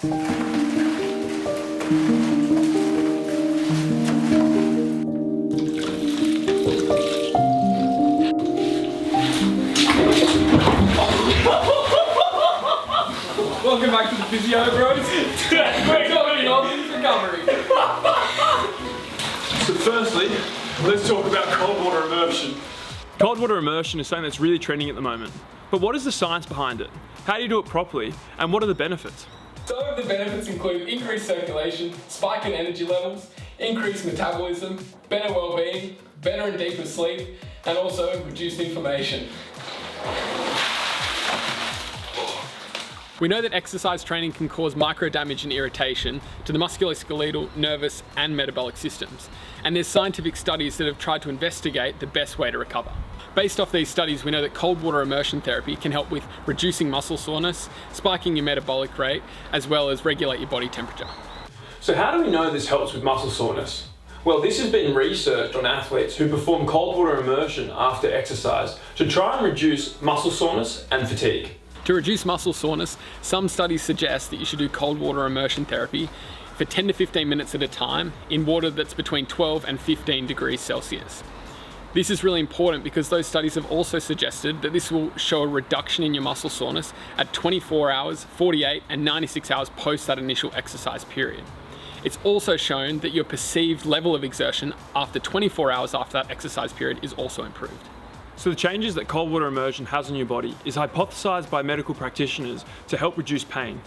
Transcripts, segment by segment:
Welcome back to the Physio Bros. We're coming on recovery. So firstly, let's talk about cold water immersion. Cold water immersion is something that's really trending at the moment. But what is the science behind it? How do you do it properly? And what are the benefits? Some of the benefits include increased circulation, spike in energy levels, increased metabolism, better well-being, better and deeper sleep, and also reduced inflammation. We know that exercise training can cause micro damage and irritation to the musculoskeletal, nervous, and metabolic systems. And there's scientific studies that have tried to investigate the best way to recover. Based off these studies, we know that cold water immersion therapy can help with reducing muscle soreness, spiking your metabolic rate, as well as regulate your body temperature. So how do we know this helps with muscle soreness? Well, this has been researched on athletes who perform cold water immersion after exercise to try and reduce muscle soreness and fatigue. To reduce muscle soreness, some studies suggest that you should do cold water immersion therapy for 10 to 15 minutes at a time in water that's between 12 and 15 degrees Celsius. This is really important because those studies have also suggested that this will show a reduction in your muscle soreness at 24 hours, 48 and 96 hours post that initial exercise period. It's also shown that your perceived level of exertion after 24 hours after that exercise period is also improved. So the changes that cold water immersion has on your body is hypothesized by medical practitioners to help reduce pain.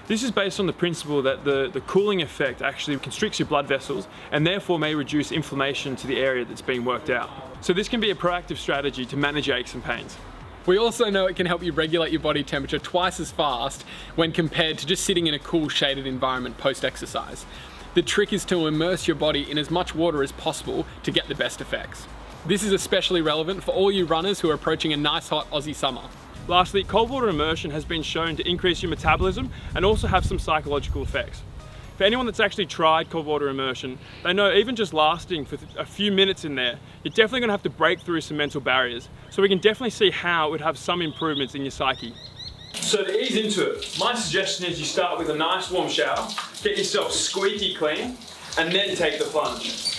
This is based on the principle that the cooling effect actually constricts your blood vessels and therefore may reduce inflammation to the area that's being worked out. So this can be a proactive strategy to manage aches and pains. We also know it can help you regulate your body temperature twice as fast when compared to just sitting in a cool shaded environment post-exercise. The trick is to immerse your body in as much water as possible to get the best effects. This is especially relevant for all you runners who are approaching a nice hot Aussie summer. Lastly, cold water immersion has been shown to increase your metabolism and also have some psychological effects. For anyone that's actually tried cold water immersion, they know even just lasting for a few minutes in there, you're definitely going to have to break through some mental barriers. So we can definitely see how it would have some improvements in your psyche. So to ease into it, my suggestion is you start with a nice warm shower, get yourself squeaky clean, and then take the plunge.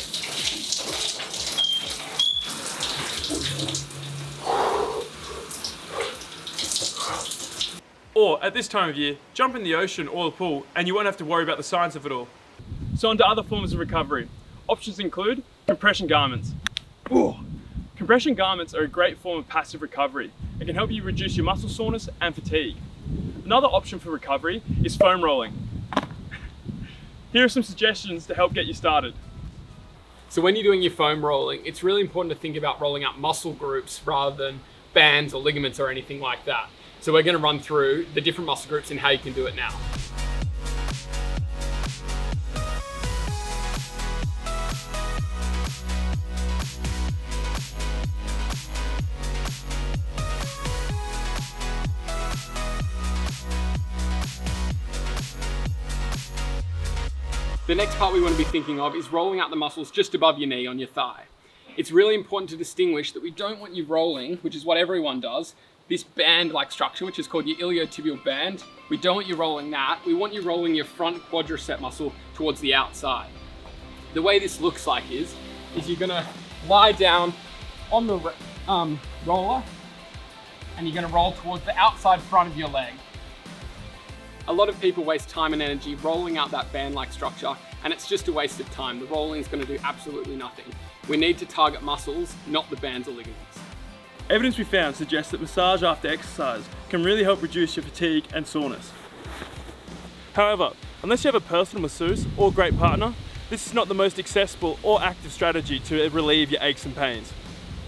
Or at this time of year, jump in the ocean or the pool and you won't have to worry about the science of it all. So on to other forms of recovery. Options include compression garments. Ooh. Compression garments are a great form of passive recovery. It can help you reduce your muscle soreness and fatigue. Another option for recovery is foam rolling. Here are some suggestions to help get you started. So when you're doing your foam rolling, it's really important to think about rolling out muscle groups rather than bands or ligaments or anything like that. So we're going to run through the different muscle groups and how you can do it now. The next part we want to be thinking of is rolling out the muscles just above your knee on your thigh. It's really important to distinguish that we don't want you rolling, which is what everyone does, this band-like structure, which is called your iliotibial band. We don't want you rolling that. We want you rolling your front quadricep muscle towards the outside. The way this looks like is you're gonna lie down on the roller and you're gonna roll towards the outside front of your leg. A lot of people waste time and energy rolling out that band-like structure, and it's just a waste of time. The rolling is gonna do absolutely nothing. We need to target muscles, not the bands or ligaments. Evidence we found suggests that massage after exercise can really help reduce your fatigue and soreness. However, unless you have a personal masseuse or great partner, this is not the most accessible or active strategy to relieve your aches and pains.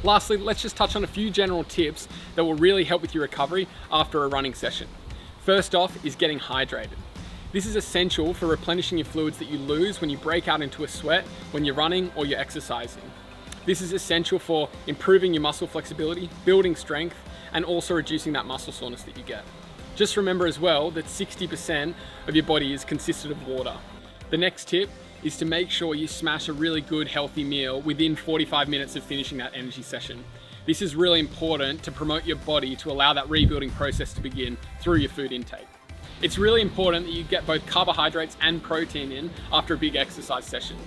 Lastly, let's just touch on a few general tips that will really help with your recovery after a running session. First off is getting hydrated. This is essential for replenishing your fluids that you lose when you break out into a sweat when you're running or you're exercising. This is essential for improving your muscle flexibility, building strength, and also reducing that muscle soreness that you get. Just remember as well that 60% of your body is consisted of water. The next tip is to make sure you smash a really good healthy meal within 45 minutes of finishing that energy session. This is really important to promote your body to allow that rebuilding process to begin through your food intake. It's really important that you get both carbohydrates and protein in after a big exercise session.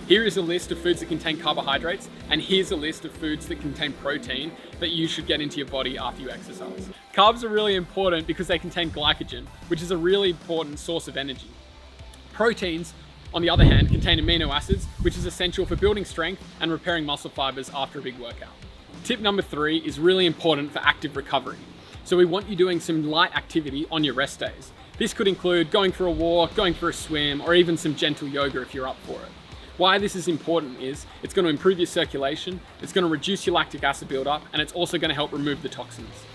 Here is a list of foods that contain carbohydrates, and here's a list of foods that contain protein that you should get into your body after you exercise. Carbs are really important because they contain glycogen, which is a really important source of energy. Proteins, on the other hand, contain amino acids, which is essential for building strength and repairing muscle fibers after a big workout. Tip number 3 is really important for active recovery. So we want you doing some light activity on your rest days. This could include going for a walk, going for a swim, or even some gentle yoga if you're up for it. Why this is important is it's going to improve your circulation, it's going to reduce your lactic acid buildup, and it's also going to help remove the toxins.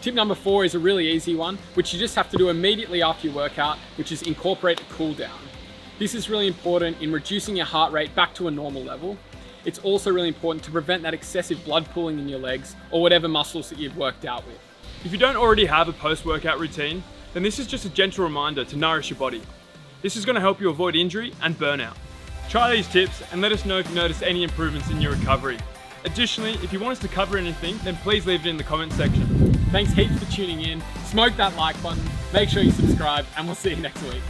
Tip number 4 is a really easy one, which you just have to do immediately after your workout, which is incorporate a cool down. This is really important in reducing your heart rate back to a normal level. It's also really important to prevent that excessive blood pooling in your legs or whatever muscles that you've worked out with. If you don't already have a post-workout routine, then this is just a gentle reminder to nourish your body. This is going to help you avoid injury and burnout. Try these tips and let us know if you notice any improvements in your recovery. Additionally, if you want us to cover anything, then please leave it in the comment section. Thanks heaps for tuning in. Smoke that like button, make sure you subscribe, and we'll see you next week.